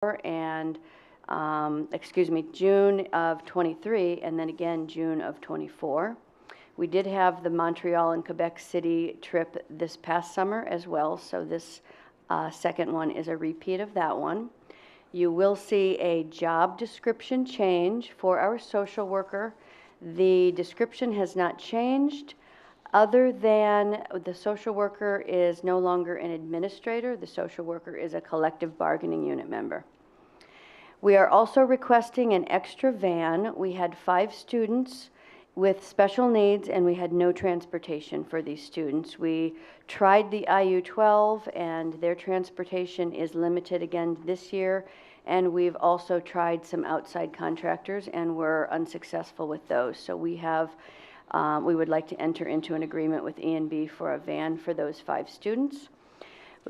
and June of 23, and then again June of 24. We did have the Montreal and Quebec City trip this past summer as well, so this second one is a repeat of that one. You will see a job description change for our social worker. The description has not changed, other than the social worker is no longer an administrator. The social worker is a collective bargaining unit member. We are also requesting an extra van. We had 5 students with special needs, and we had no transportation for these students. We tried the IU-12, and their transportation is limited again this year, and we've also tried some outside contractors, and we're unsuccessful with those. So we would like to enter into an agreement with E&B for a van for those 5 students.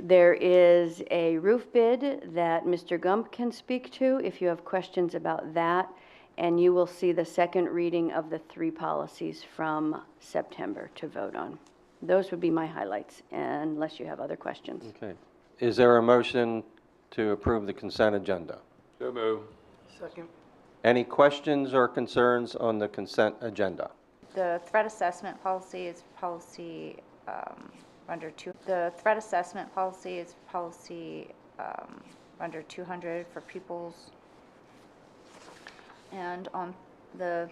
There is a roof bid that Mr. Gump can speak to if you have questions about that, and you will see the second reading of the 3 policies from September to vote on. Those would be my highlights, unless you have other questions. Okay. Is there a motion to approve the consent agenda? So move. Second. Any questions or concerns on the consent agenda? The threat assessment policy is policy under 2. The threat assessment policy is policy under 200 for pupils. And on the,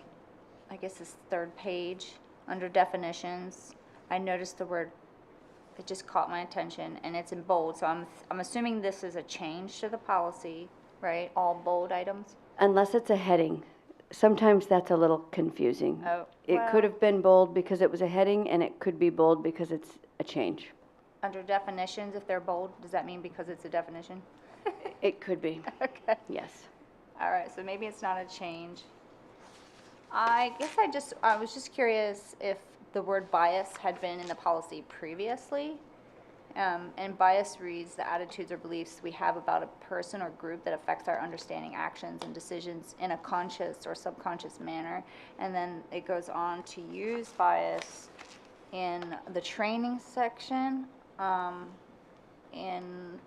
I guess this 3rd page, under definitions, I noticed the word, it just caught my attention, and it's in bold. So I'm assuming this is a change to the policy, right? All bold items? Unless it's a heading. Sometimes that's a little confusing. Oh, It could have been bold because it was a heading, and it could be bold because it's a change. Under definitions, if they're bold, does that mean because it's a definition? It could be, Okay. yes. All right, so maybe it's not a change. I guess I was just curious if the word bias had been in the policy previously. And bias reads the attitudes or beliefs we have about a person or group that affects our understanding, actions, and decisions in a conscious or subconscious manner. And then it goes on to use bias in the training section, in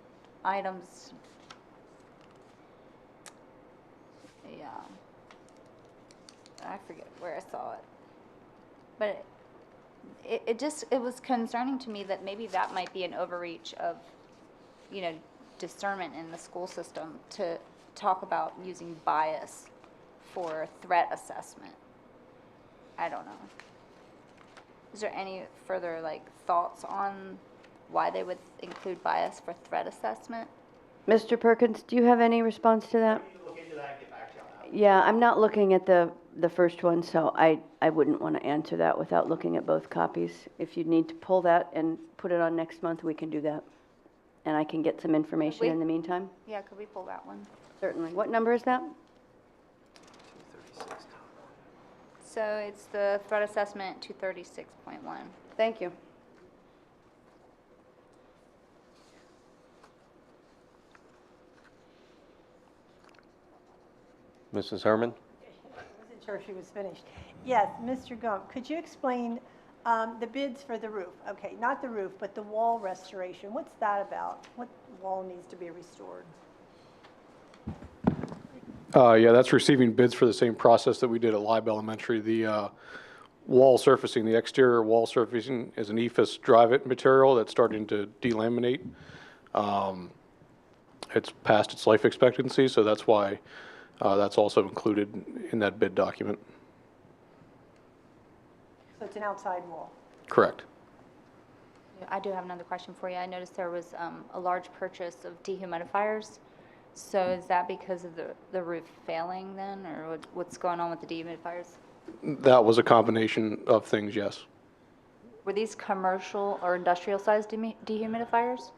items, yeah, I forget where I saw it, but it was concerning to me that maybe that might be an overreach of, discernment in the school system to talk about using bias for threat assessment. I don't know. Is there any further thoughts on why they would include bias for threat assessment? Mr. Perkins, do you have any response to that? Look into that and get back to you on that. Yeah, I'm not looking at the first one, so I wouldn't want to answer that without looking at both copies. If you need to pull that and put it on next month, we can do that. And I can get some information in the meantime. Yeah, could we pull that one? Certainly. What number is that? 236. So it's the threat assessment 236.1. Thank you. Mrs. Herman? I wasn't sure if she was finished. Yes, Mr. Gump, could you explain the bids for the roof? Okay, not the roof, but the wall restoration. What's that about? What wall needs to be restored? Yeah, that's receiving bids for the same process that we did at Libe Elementary. The wall surfacing, the exterior wall surfacing is an EFIS drive-it material that's starting to delaminate. It's past its life expectancy, so that's why that's also included in that bid document. So it's an outside wall. Correct. I do have another question for you. I noticed there was a large purchase of dehumidifiers. So is that because of the roof failing then, or what's going on with the dehumidifiers? That was a combination of things, yes. Were these commercial or industrial sized dehumidifiers?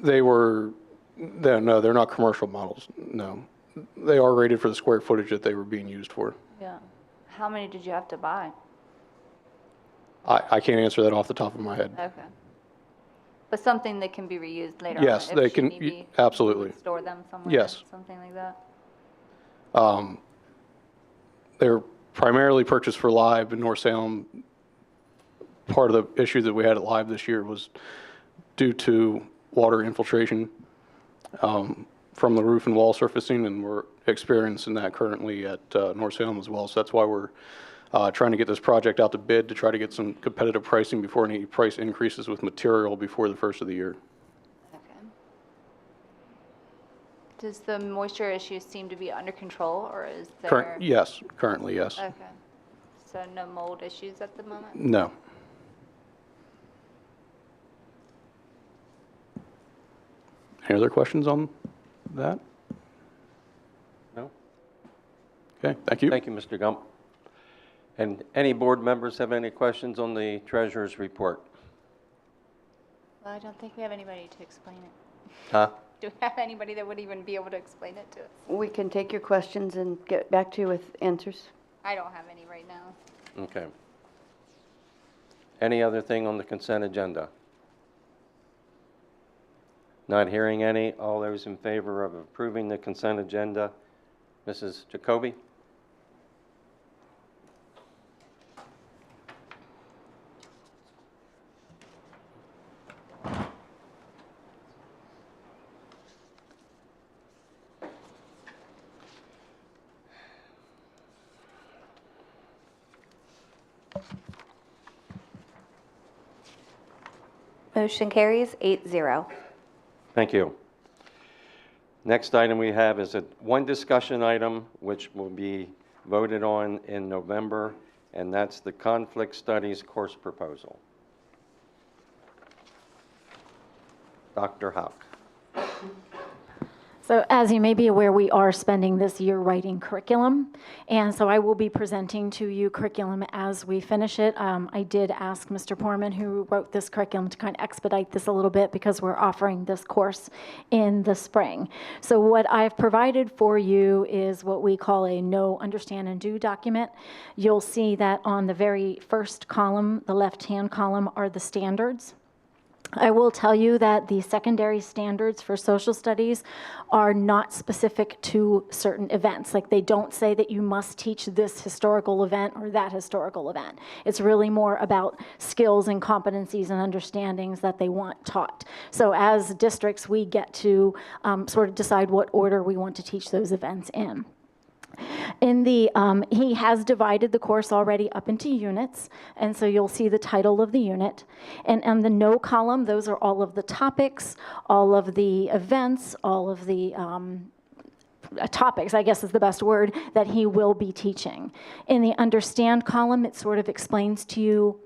No, they're not commercial models, no. They are rated for the square footage that they were being used for. Yeah. How many did you have to buy? I can't answer that off the top of my head. Okay. But something that can be reused later Yes, on? they can, absolutely. Store them somewhere? Yes. Something like that? They're primarily purchased for Live in North Salem. Part of the issue that we had at Live this year was due to water infiltration from the roof and wall surfacing, and we're experiencing that currently at North Salem as well. So that's why we're trying to get this project out to bid to try to get some competitive pricing before any price increases with material before the first of the year. Okay. Does the moisture issue seem to be under control, or is there? Yes, currently, yes. Okay. So no mold issues at the moment? No. Any other questions on that? No? Okay, thank you. Thank you, Mr. Gump. And any board members have any questions on the treasurer's report? Well, I don't think we have anybody to explain it. Huh? Do we have anybody that would even be able to explain it to us? We can take your questions and get back to you with answers. I don't have any right now. Okay. Any other thing on the consent agenda? Not hearing any. All those in favor of approving the consent agenda? Mrs. Jacoby? Motion carries 8-0. Thank you. Next item we have is one discussion item, which will be voted on in November, and that's the conflict studies course proposal. Dr. Houck. So as you may be aware, we are spending this year writing curriculum, and so I will be presenting to you curriculum as we finish it. I did ask Mr. Porman, who wrote this curriculum, to kind of expedite this a little bit because we're offering this course in the spring. So what I've provided for you is what we call a know, understand, and do document. You'll see that on the very first column, the left-hand column, are the standards. I will tell you that the secondary standards for social studies are not specific to certain events. Like, they don't say that you must teach this historical event or that historical event. It's really more about skills and competencies and understandings that they want taught. So as districts, we get to sort of decide what order we want to teach those events in. In the, he has divided the course already up into units, and so you'll see the title of the unit. And on the no column, those are all of the topics, all of the events, all of the topics, I guess is the best word, that he will be teaching. In the understand column, it sort of explains to you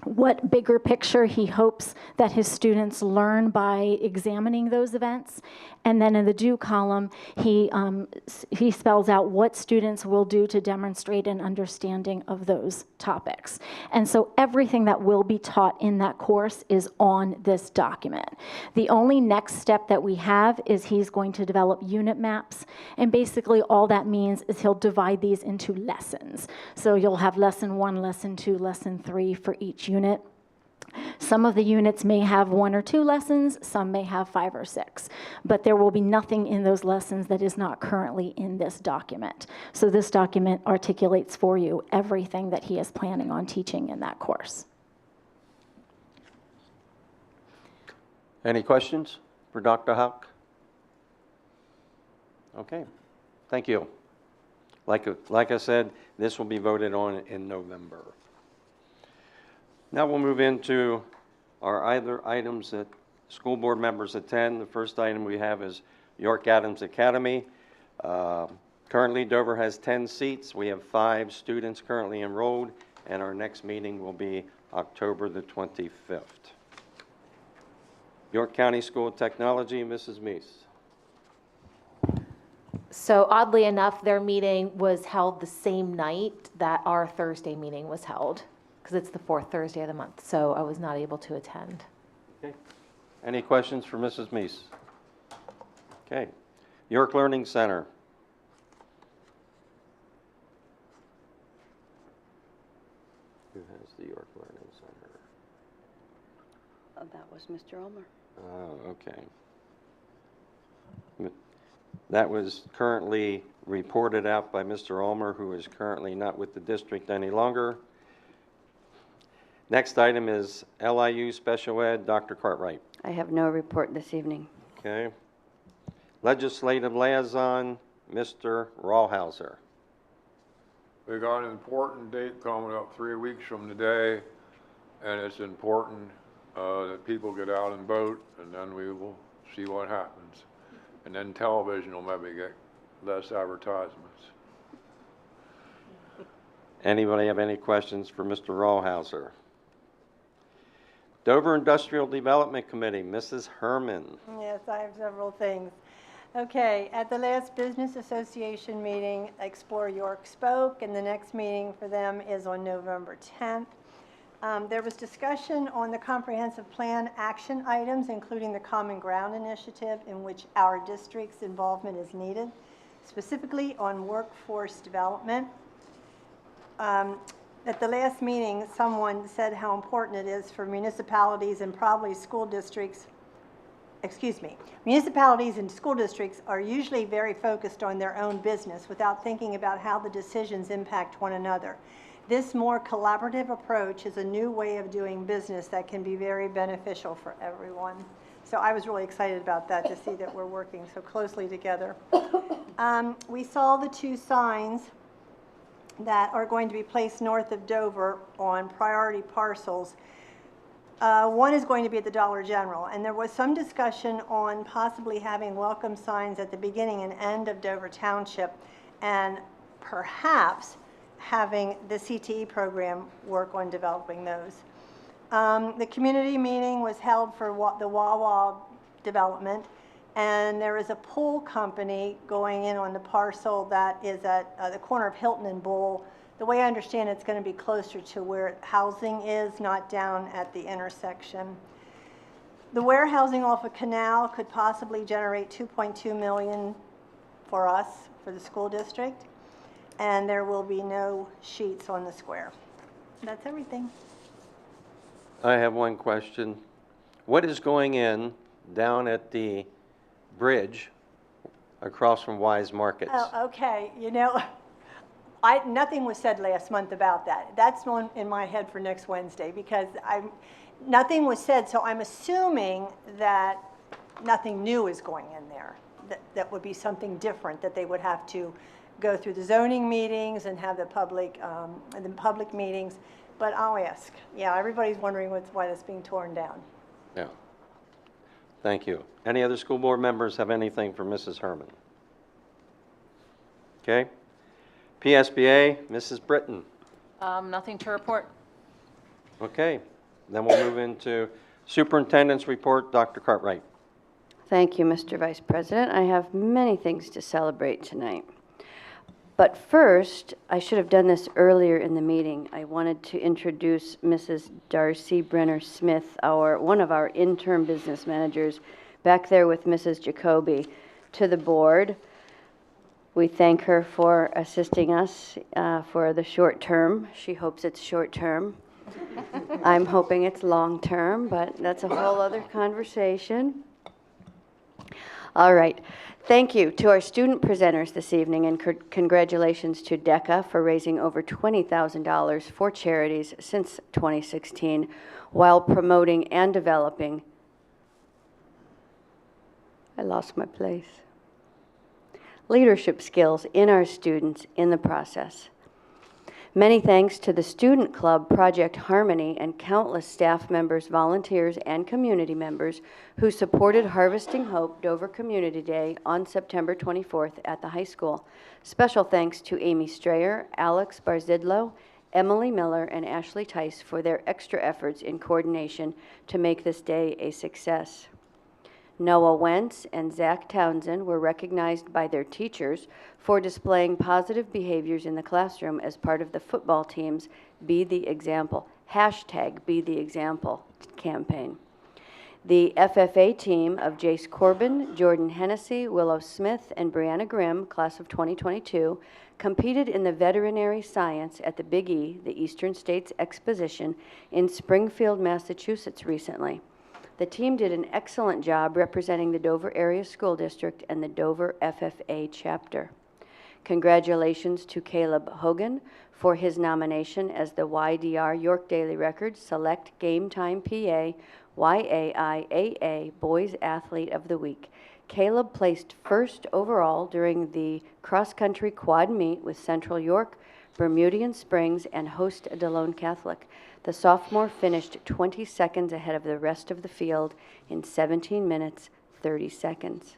what bigger picture he hopes that his students learn by examining those events. And then in the do column, he spells out what students will do to demonstrate an understanding of those topics. And so everything that will be taught in that course is on this document. The only next step that we have is he's going to develop unit maps. And basically all that means is he'll divide these into lessons. So you'll have lesson 1, lesson 2, lesson 3 for each unit. Some of the units may have 1 or 2 lessons, some may have 5 or 6, but there will be nothing in those lessons that is not currently in this document. So this document articulates for you everything that he is planning on teaching in that course. Any questions for Dr. Houck? Okay, thank you. Like I said, this will be voted on in November. Now we'll move into our other items that school board members attend. The first item we have is York Adams Academy. Currently, Dover has 10 seats. We have 5 students currently enrolled, and our next meeting will be October the 25th. York County School of Technology, Mrs. Meese. So oddly enough, their meeting was held the same night that our Thursday meeting was held, because it's the 4th Thursday of the month, so I was not able to attend. Okay. Any questions for Mrs. Meese? Okay. York Learning Center. Who has the York Learning Center? That was Mr. Ulmer. Oh, okay. That was currently reported out by Mr. Ulmer, who is currently not with the district any longer. Next item is LIU Special Ed, Dr. Cartwright. I have no report this evening. Okay. Legislative Liaison, Mr. Rawhauser. We got an important date coming up 3 weeks from today, and it's important that people get out and vote, and then we will see what happens. And then television will maybe get less advertisements. Anybody have any questions for Mr. Rawhauser? Dover Industrial Development Committee, Mrs. Herman. Yes, I have several things. Okay, at the last Business Association meeting, Explore York spoke, and the next meeting for them is on November 10th. There was discussion on the comprehensive plan action items, including the Common Ground Initiative, in which our district's involvement is needed, specifically on workforce development. At the last meeting, someone said how important it is for municipalities and probably school districts, municipalities and school districts are usually very focused on their own business without thinking about how the decisions impact one another. This more collaborative approach is a new way of doing business that can be very beneficial for everyone. So I was really excited about that, to see that we're working so closely together. We saw the 2 signs that are going to be placed north of Dover on priority parcels. One is going to be at the Dollar General, and there was some discussion on possibly having welcome signs at the beginning and end of Dover Township, and perhaps having the CTE program work on developing those. The community meeting was held for the Wawa development, and there is a pool company going in on the parcel that is at the corner of Hilton and Bull. The way I understand it's going to be closer to where housing is, not down at the intersection. The warehousing off a canal could possibly generate $2.2 million for us, for the school district, and there will be no sheets on the square. That's everything. I have one question. What is going in down at the bridge across from Wise Markets? Oh, okay. You know, nothing was said last month about that. That's on in my head for next Wednesday, because nothing was said, so I'm assuming that nothing new is going in there. That would be something different, that they would have to go through the zoning meetings and have the public meetings. But I'll ask. Yeah, everybody's wondering why that's being torn down. Yeah. Thank you. Any other school board members have anything for Mrs. Herman? Okay. PSBA, Mrs. Britton. Nothing to report. Okay. Then we'll move into Superintendent's report, Dr. Cartwright. Thank you, Mr. Vice President. I have many things to celebrate tonight. But first, I should have done this earlier in the meeting. I wanted to introduce Mrs. Darcy Brenner Smith, one of our interim business managers, back there with Mrs. Jacoby, to the board. We thank her for assisting us for the short term. She hopes it's short term. I'm hoping it's long term, but that's a whole other conversation. All right. Thank you to our student presenters this evening, and congratulations to DECA for raising over $20,000 for charities since 2016 while promoting and developing. I lost my place. Leadership skills in our students in the process. Many thanks to the Student Club, Project Harmony, and countless staff members, volunteers, and community members who supported Harvesting Hope Dover Community Day on September 24th at the high school. Special thanks to Amy Strayer, Alex Barzidlo, Emily Miller, and Ashley Tice for their extra efforts in coordination to make this day a success. Noah Wentz and Zach Townsend were recognized by their teachers for displaying positive behaviors in the classroom as part of the football team's Be the Example, #BeTheExample campaign. The FFA team of Jace Corbin, Jordan Hennessy, Willow Smith, and Brianna Grimm, class of 2022, competed in the veterinary science at the Big E, the Eastern States Exposition, in Springfield, Massachusetts recently. The team did an excellent job representing the Dover Area School District and the Dover FFA chapter. Congratulations to Caleb Hogan for his nomination as the YDR York Daily Record Select Game Time PA YAIAA Boys Athlete of the Week. Caleb placed first overall during the cross-country quad meet with Central York, Bermudian Springs, and host DeLone Catholic. The sophomore finished 20 seconds ahead of the rest of the field in 17 minutes, 30 seconds.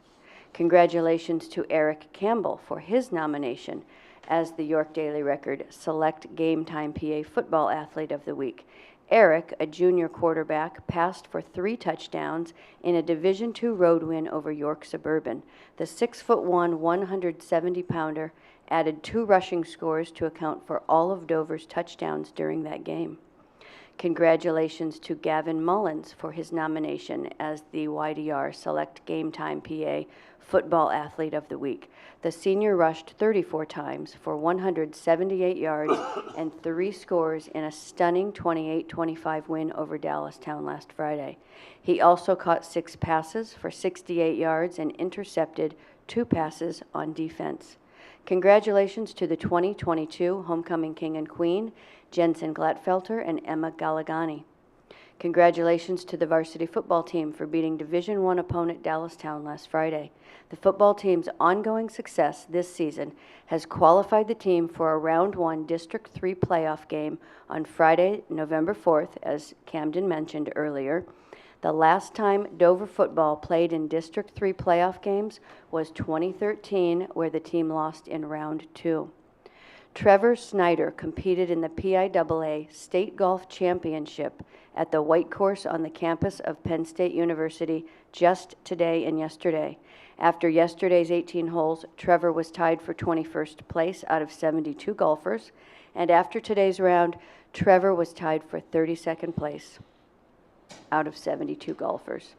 Congratulations to Eric Campbell for his nomination as the York Daily Record Select Game Time PA Football Athlete of the Week. Eric, a junior quarterback, passed for 3 touchdowns in a Division II road win over York Suburban. The 6'1", 170-pounder added 2 rushing scores to account for all of Dover's touchdowns during that game. Congratulations to Gavin Mullins for his nomination as the YDR Select Game Time PA Football Athlete of the Week. The senior rushed 34 times for 178 yards and 3 scores in a stunning 28-25 win over Dallastown last Friday. He also caught 6 passes for 68 yards and intercepted 2 passes on defense. Congratulations to the 2022 Homecoming King and Queen, Jensen Glatfelter and Emma Galagani. Congratulations to the varsity football team for beating Division I opponent Dallastown last Friday. The football team's ongoing success this season has qualified the team for a Round 1 District 3 playoff game on Friday, November 4th, as Camden mentioned earlier. The last time Dover football played in District 3 playoff games was 2013, where the team lost in Round 2. Trevor Snyder competed in the PIAA State Golf Championship at the White Course on the campus of Penn State University just today and yesterday. After yesterday's 18 holes, Trevor was tied for 21st place out of 72 golfers, and after today's round, Trevor was tied for 32nd place out of 72 golfers.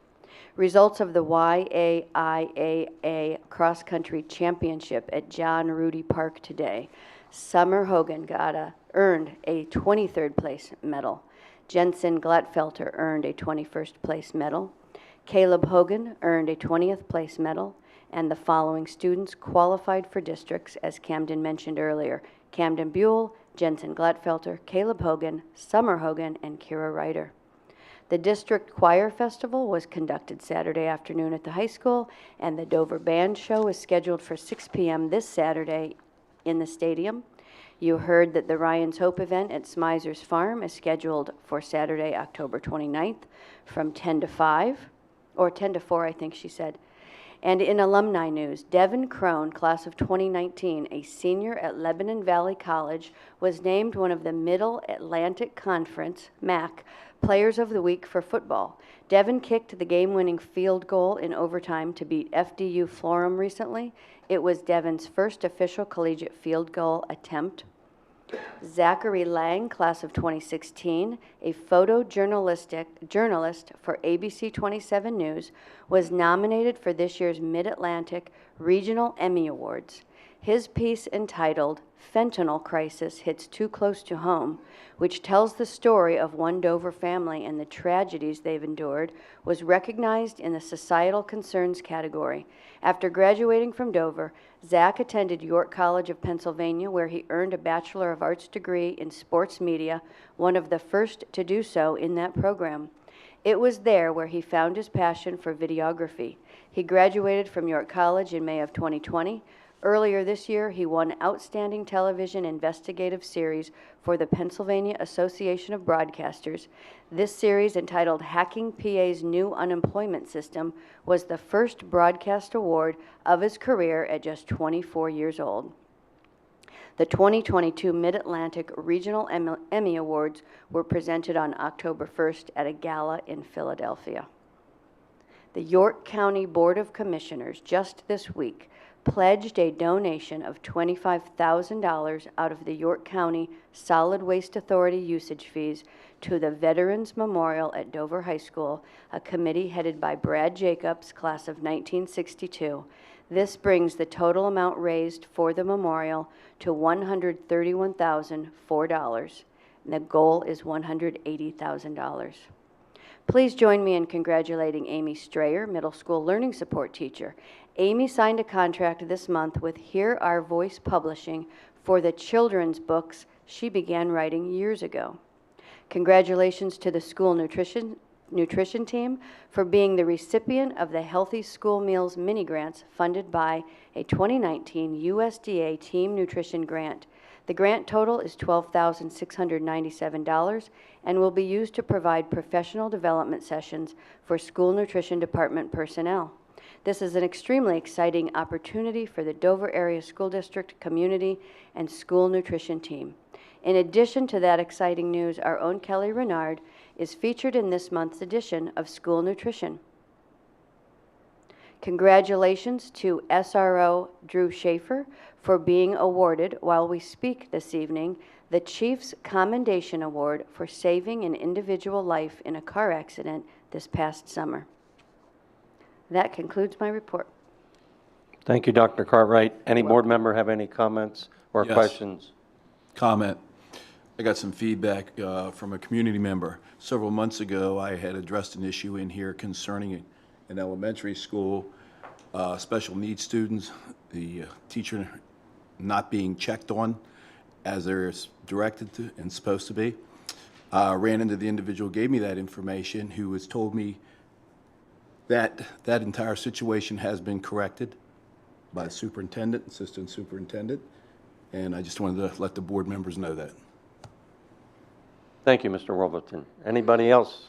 Results of the YAIAA Cross Country Championship at John Rudy Park today. Summer Hogan earned a 23rd place medal. Jensen Glatfelter earned a 21st place medal. Caleb Hogan earned a 20th place medal, and the following students qualified for districts, as Camden mentioned earlier: Camden Buell, Jensen Glatfelter, Caleb Hogan, Summer Hogan, and Kira Ryder. The District Choir Festival was conducted Saturday afternoon at the high school, and the Dover Band Show is scheduled for 6 p.m. this Saturday in the stadium. You heard that the Ryan's Hope event at Smizer's Farm is scheduled for Saturday, October 29th from 10 to 5, or 10 to 4, I think she said. And in alumni news, Devin Crone, class of 2019, a senior at Lebanon Valley College, was named one of the Middle Atlantic Conference, MAC, Players of the Week for football. Devin kicked the game-winning field goal in overtime to beat FDU Florham recently. It was Devin's first official collegiate field goal attempt. Zachary Lang, class of 2016, a journalist for ABC 27 News, was nominated for this year's Mid-Atlantic Regional Emmy Awards. His piece entitled "Fentanyl Crisis Hits Too Close to Home," which tells the story of one Dover family and the tragedies they've endured, was recognized in the Societal Concerns category. After graduating from Dover, Zach attended York College of Pennsylvania, where he earned a Bachelor of Arts degree in sports media, one of the first to do so in that program. It was there where he found his passion for videography. He graduated from York College in May of 2020. Earlier this year, he won Outstanding Television Investigative Series for the Pennsylvania Association of Broadcasters. This series, entitled Hacking PA's New Unemployment System, was the first broadcast award of his career at just 24 years old. The 2022 Mid-Atlantic Regional Emmy Awards were presented on October 1st at a gala in Philadelphia. The York County Board of Commissioners just this week pledged a donation of $25,000 out of the York County Solid Waste Authority usage fees to the Veterans Memorial at Dover High School, a committee headed by Brad Jacobs, class of 1962. This brings the total amount raised for the memorial to $131,004. The goal is $180,000. Please join me in congratulating Amy Strayer, middle school learning support teacher. Amy signed a contract this month with Hear Our Voice Publishing for the children's books she began writing years ago. Congratulations to the school Nutrition Team for being the recipient of the Healthy School Meals Mini Grants funded by a 2019 USDA Team Nutrition Grant. The grant total is $12,697 and will be used to provide professional development sessions for school nutrition department personnel. This is an extremely exciting opportunity for the Dover Area School District community and school nutrition team. In addition to that exciting news, our own Kelly Renard is featured in this month's edition of School Nutrition. Congratulations to SRO Drew Schaefer for being awarded, while we speak this evening, the Chief's Commendation Award for saving an individual life in a car accident this past summer. That concludes my report. Thank you, Dr. Cartwright. Any board member have any comments or Yes. questions? Comment. I got some feedback from a community member. Several months ago, I had addressed an issue in here concerning an elementary school, special needs students, the teacher not being checked on as they're directed to and supposed to be. Ran into the individual, gave me that information, who has told me that that entire situation has been corrected by the superintendent, assistant superintendent, and I just wanted to let the board members know that. Thank you, Mr. Wolverton. Anybody else?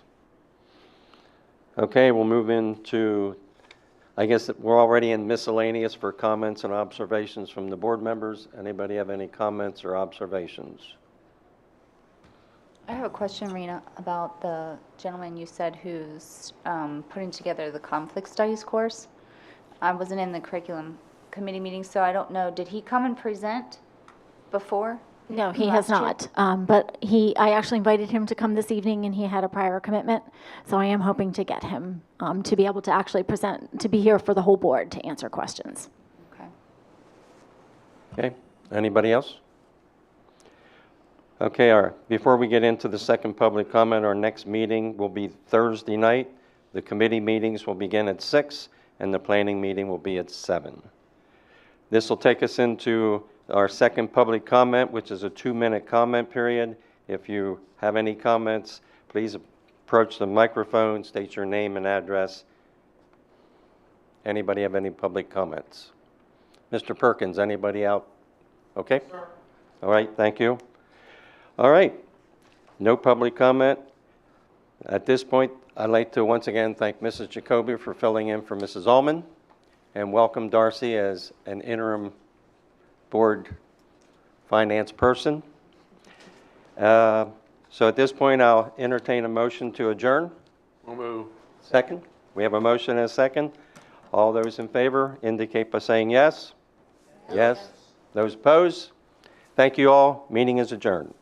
Okay, we'll move into, I guess that we're already in miscellaneous for comments and observations from the board members. Anybody have any comments or observations? I have a question, Rena, about the gentleman you said who's putting together the conflict studies course. I wasn't in the curriculum committee meeting, so I don't know. Did he come and present before? No, he has Last year? not. But I actually invited him to come this evening, and he had a prior commitment. So I am hoping to get him to be able to actually present, to be here for the whole board to answer questions. Okay. Okay, anybody else? Okay, before we get into the second public comment, our next meeting will be Thursday night. The committee meetings will begin at 6, and the planning meeting will be at 7. This will take us into our second public comment, which is a 2-minute comment period. If you have any comments, please approach the microphone, state your name and address. Anybody have any public comments? Mr. Perkins, anybody out? Okay? Sure. All right, thank you. All right, no public comment. At this point, I'd like to once again thank Mrs. Jacoby for filling in for Mrs. Allman, and welcome Darcy as an interim board finance person. So at this point, I'll entertain a motion to adjourn. We'll move. Second. We have a motion and a second. All those in favor indicate by saying yes. Yes. Those opposed? Thank you all. Meeting is adjourned.